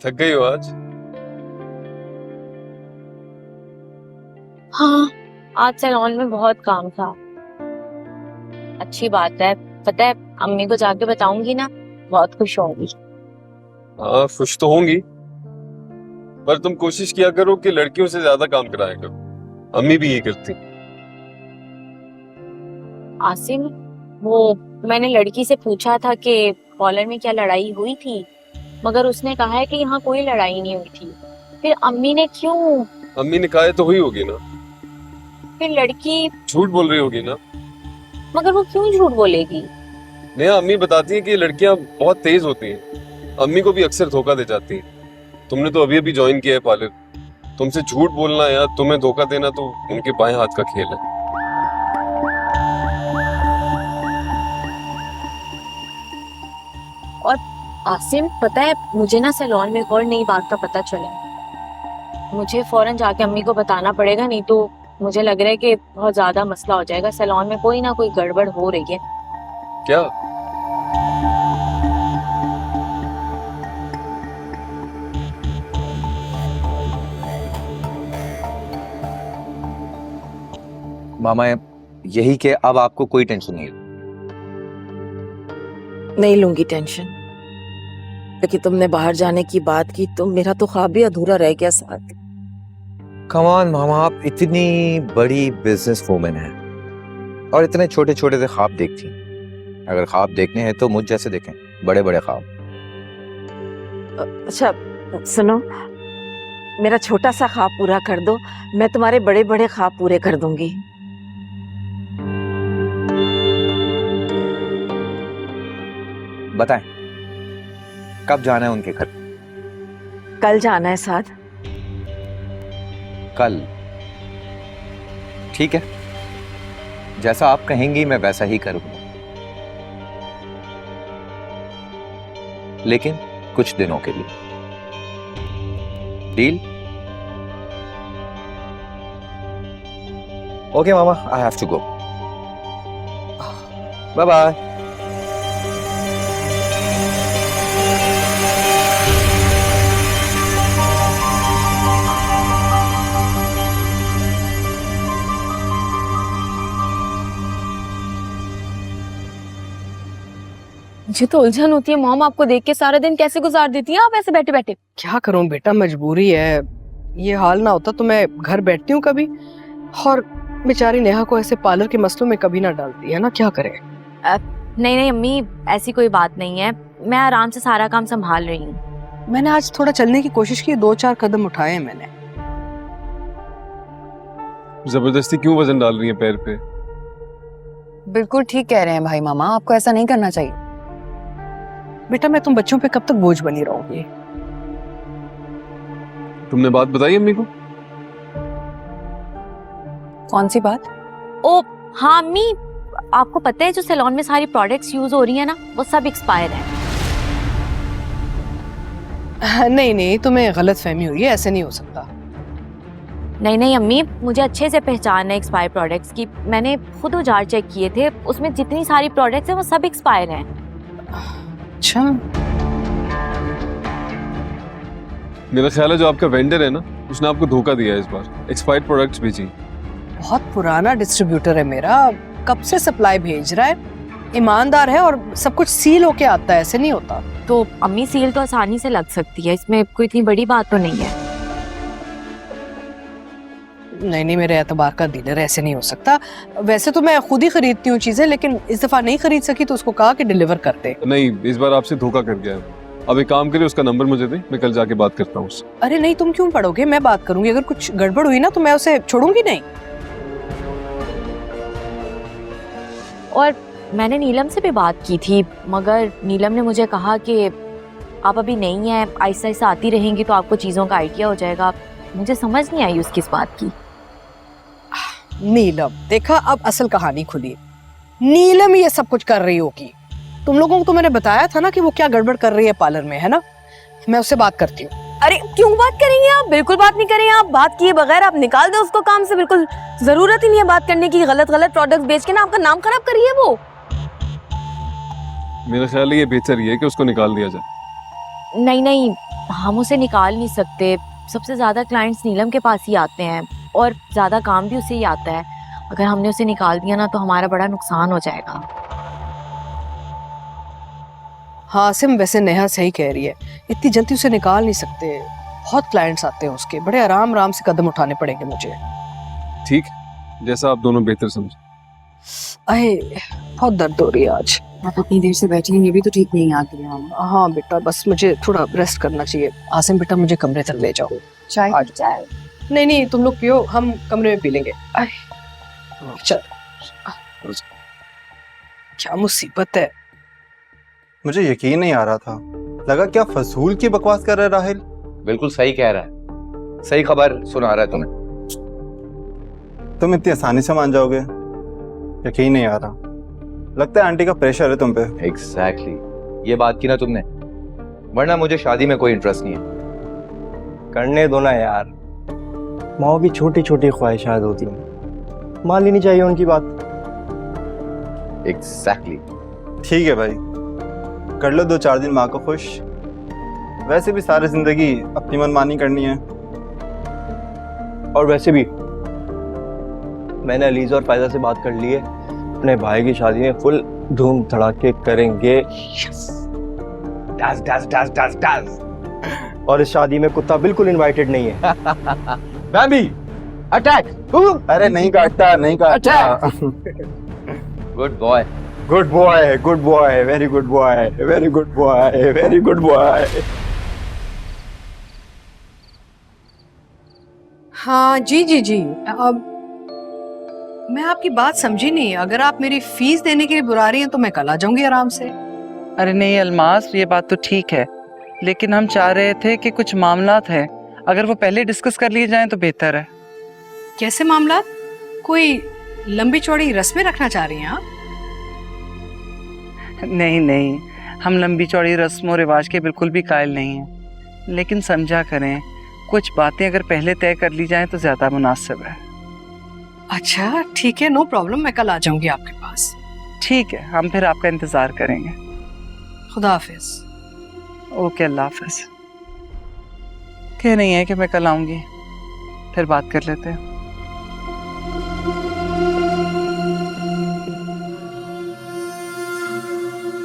थक गई हो आज? हाँ, आज सैलून में बहुत काम था। अच्छी बात है। पता है, अम्मी को जाके बताऊंगी ना, बहुत खुश होंगी। हाँ, खुश तो होंगी, पर तुम कोशिश किया करो कि लड़कियों से ज्यादा काम कराया करो। अम्मी भी यही करती। आसिम, वो मैंने लड़की से पूछा था कि कॉलर में क्या लड़ाई हुई थी, मगर उसने कहा है कि यहाँ कोई लड़ाई नहीं हुई थी। फिर अम्मी ने क्यों? अम्मी ने कहा है तो हुई होगी ना। फिर लड़की, झूठ बोल रही होगी ना। मगर वो क्यों झूठ बोलेगी? नेहा, अम्मी बताती है कि लड़कियां बहुत तेज होती हैं। अम्मी को भी अक्सर धोखा दे जाती हैं। तुमने तो अभी अभी ज्वाइन किया है पार्लर। तुमसे झूठ बोलना या तुम्हें धोखा देना तो उनके बाएं हाथ का खेल है। और आसिम, पता है, मुझे ना सैलून में एक और नई बात का पता चला। मुझे फौरन जाके अम्मी को बताना पड़ेगा, नहीं तो मुझे लग रहा है कि बहुत ज्यादा मसला हो जाएगा। सैलून में कोई ना कोई गड़बड़ हो रही है। क्या? मामा, यही कि अब आपको कोई टेंशन नहीं है। नहीं लूंगी टेंशन, लेकिन तुमने बाहर जाने की बात की तो मेरा तो ख्वाब भी अधूरा रह गया साथ। कम ऑन मामा, आप इतनी बड़ी बिजनेस वूमेन हैं और इतने छोटे छोटे से ख्वाब देखती हैं। अगर ख्वाब देखने हैं तो मुझ जैसे देखें, बड़े बड़े ख्वाब। अच्छा सुनो, मेरा छोटा सा ख्वाब पूरा कर दो, मैं तुम्हारे बड़े बड़े ख्वाब पूरे कर दूंगी। बताएं, कब जाना है उनके घर? कल जाना है साथ। कल? ठीक है, जैसा आप कहेंगी मैं वैसा ही करूंगा, लेकिन कुछ दिनों के लिए। डील? ओके मामा, I have to go. Bye bye. मुझे तो उलझन होती है मॉम, आपको देख के सारा दिन कैसे गुजार देती हैं आप ऐसे बैठे बैठे। क्या करूं बेटा, मजबूरी है। ये हाल ना होता तो मैं घर बैठती हूँ कभी, और बेचारी नेहा को ऐसे पार्लर के मसलों में कभी ना डालती है ना, क्या करें। नहीं नहीं अम्मी, ऐसी कोई बात नहीं है, मैं आराम से सारा काम संभाल रही हूँ। मैंने आज थोड़ा चलने की कोशिश की, 2-4 कदम उठाए हैं मैंने। जबरदस्ती क्यों वजन डाल रही है पैर पे? बिल्कुल ठीक कह रहे हैं भाई मामा, आपको ऐसा नहीं करना चाहिए। बेटा मैं तुम बच्चों पे कब तक बोझ बनी रहूंगी। तुमने बात बताई अम्मी को? कौन सी बात? ओ हाँ अम्मी, आपको पता है जो सैलून में सारी प्रोडक्ट्स यूज हो रही है ना, वो सब एक्सपायर है। नहीं नहीं, तुम्हें गलत फहमी हुई है, ऐसे नहीं हो सकता। नहीं नहीं अम्मी, मुझे अच्छे से पहचान है एक्सपायर प्रोडक्ट्स की। मैंने खुद औजार चेक किए थे, उसमें जितनी सारी प्रोडक्ट्स हैं वो सब एक्सपायर हैं। अच्छा, मेरा ख्याल है जो आपका वेंडर है ना, उसने आपको धोखा दिया है इस बार। एक्सपायर्ड प्रोडक्ट्स भेजी। बहुत पुराना डिस्ट्रीब्यूटर है मेरा, कब से सप्लाई भेज रहा है, ईमानदार है और सब कुछ सील होके आता है, ऐसे नहीं होता। तो अम्मी सील तो आसानी से लग सकती है, इसमें कोई इतनी बड़ी बात तो नहीं है। नहीं नहीं, मेरे एतबार का डीलर, ऐसे नहीं हो सकता। वैसे तो मैं खुद ही खरीदती हूँ चीजें, लेकिन इस दफा नहीं खरीद सकी तो उसको कहा कि डिलीवर कर दे। नहीं, इस बार आपसे धोखा कर गया है। अब एक काम करिए, उसका नंबर मुझे दे, मैं कल जाके बात करता हूँ उससे। अरे नहीं, तुम क्यों पढ़ोगे, मैं बात करूंगी। अगर कुछ गड़बड़ हुई ना तो मैं उसे छोड़ूंगी नहीं। और मैंने नीलम से भी बात की थी, मगर नीलम ने मुझे कहा कि आप अभी नहीं हैं, आहिस्ता आहिस्ता आती रहेंगी तो आपको चीज़ों का आइडिया हो जाएगा। मुझे समझ नहीं आई उसकी इस बात की। नीलम, देखा अब असल कहानी खुली। नीलम ये सब कुछ कर रही होगी। तुम लोगों को तो मैंने बताया था ना कि वो क्या गड़बड़ कर रही है पार्लर में, है ना। मैं उससे बात करती हूँ। अरे क्यों बात करेंगे आप, बिल्कुल बात नहीं करेंगे आप। बात किए बगैर आप निकाल दो उसको काम से, बिल्कुल जरूरत ही नहीं है बात करने की। गलत गलत प्रोडक्ट्स बेच के ना आपका नाम खराब करिए वो। मेरा ख्याल है ये बेहतर ही है कि उसको निकाल दिया जाए। नहीं नहीं, हम उसे निकाल नहीं सकते। सबसे ज़्यादा क्लाइंट्स नीलम के पास ही आते हैं और ज़्यादा काम भी उसे ही आता है। अगर हमने उसे निकाल दिया ना तो हमारा बड़ा नुकसान हो जाएगा। हाँ आसिम, वैसे नेहा सही कह रही है, इतनी जल्दी उसे निकाल नहीं सकते। बहुत क्लाइंट्स आते हैं उसके, बड़े आराम आराम से कदम उठाने पड़ेंगे मुझे। ठीक, जैसा आप दोनों बेहतर समझे। अरे बहुत दर्द हो रही है आज। आप इतनी देर से बैठी हैं, ये भी तो ठीक नहीं आती है मामा। हाँ बेटा, बस मुझे थोड़ा रेस्ट करना चाहिए। आसिम बेटा, मुझे कमरे तक ले जाओ। चाय आज चाय नहीं नहीं, तुम लोग पियो, हम कमरे में पी लेंगे। आए, चल। क्या मुसीबत है। मुझे यकीन नहीं आ रहा था, लगा क्या फजूल की बकवास कर रहा है राहिल। बिल्कुल सही कह रहा है, सही खबर सुना रहा है तुम्हें। तुम इतनी आसानी से मान जाओगे? यकीन नहीं आ रहा, लगता है आंटी का प्रेशर है तुम पे। एग्जैक्टली, ये बात की ना तुमने, वरना मुझे शादी में कोई इंटरेस्ट नहीं है। करने दो ना यार, माओ की छोटी छोटी ख्वाहिशात होती हैं, मान लेनी चाहिए उनकी बात। एग्जैक्टली। ठीक है भाई, कर लो 2-4 दिन माँ को खुश। वैसे भी सारी जिंदगी अपनी मनमानी करनी है। और वैसे भी मैंने अलीज़ा और फायदा से बात कर ली है, अपने भाई की शादी में फुल धूम धड़ाके करेंगे। डस डस डस डस डस। और इस शादी में कुत्ता बिल्कुल इनवाइटेड नहीं है। Baby attack. अरे नहीं काटता, नहीं काटता। Good boy, good boy, good boy, very good boy, very good boy, very good boy. हाँ जी जी जी, अब मैं आपकी बात समझी नहीं। अगर आप मेरी फीस देने के लिए बुला रही हैं तो मैं कल आ जाऊंगी आराम से। अरे नहीं अलमास, ये बात तो ठीक है, लेकिन हम चाह रहे थे कि कुछ मामलात हैं, अगर वो पहले डिस्कस कर लिए जाएं तो बेहतर है। कैसे मामला? कोई लंबी चौड़ी रस्में रखना चाह रही हैं आप? नहीं नहीं, हम लंबी चौड़ी रस्मों रिवाज के बिल्कुल भी कायल नहीं हैं, लेकिन समझा करें, कुछ बातें अगर पहले तय कर ली जाएं तो ज्यादा मुनासिब है। अच्छा ठीक है, नो प्रॉब्लम, मैं कल आ जाऊंगी आपके पास। ठीक है, हम फिर आपका इंतजार करेंगे। खुदा हाफिज। ओके, अल्लाह हाफिज। कह नहीं है कि मैं कल आऊंगी, फिर बात कर लेते हैं।